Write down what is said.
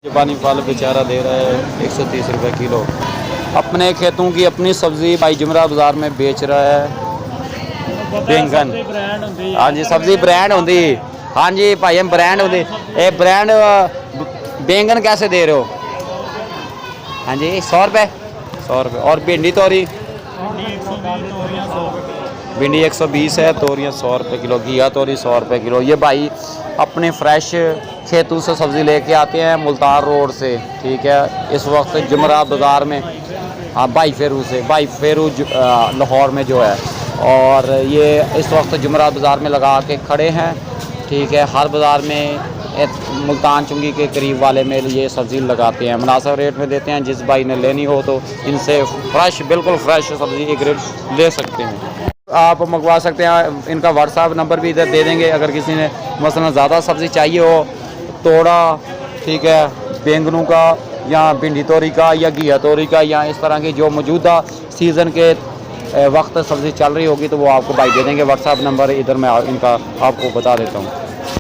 जापानी फल बेचारा दे रहा है 130 रुपये किलो। अपने खेतों की अपनी सब्ज़ी भाई जुमरा बाज़ार में बेच रहा है। बैंगन, हाँ जी सब्ज़ी ब्रांड होती। हाँ जी भाई हम ब्रांड होती। ये ब्रांड बैंगन कैसे दे रहे हो? हाँ जी 100 रुपये, 100 रुपये। और भिंडी तोरी? भिंडी 120 है, तोरियाँ 100 रुपये किलो, घिया तोरी 100 रुपये किलो। ये भाई अपने फ्रेश खेतों से सब्ज़ी लेके आते हैं मुल्तान रोड से, ठीक है। इस वक्त जुमरा बाज़ार में, हाँ भाई फेरू लाहौर में जो है, और ये इस वक्त जुमरा बाज़ार में लगा के खड़े हैं, ठीक है। हर बाज़ार में मुल्तान चुंगी के करीब वाले में ये सब्ज़ी लगाते हैं, मुनासिब रेट में देते हैं। जिस भाई ने लेनी हो तो इनसे फ्रेश, बिल्कुल फ्रेश सब्ज़ी एक रेट ले सकते हैं, आप मंगवा सकते हैं। इनका व्हाट्सएप नंबर भी इधर दे देंगे। अगर किसी ने मसलन ज़्यादा सब्ज़ी चाहिए हो, तोड़ा, ठीक है, बैंगनों का या भिंडी तोरी का या घिया तोरी का, या इस तरह की जो मौजूदा सीज़न के वक्त सब्ज़ी चल रही होगी तो वो आपको भाई दे देंगे। व्हाट्सएप नंबर इधर मैं इनका आपको बता देता हूँ।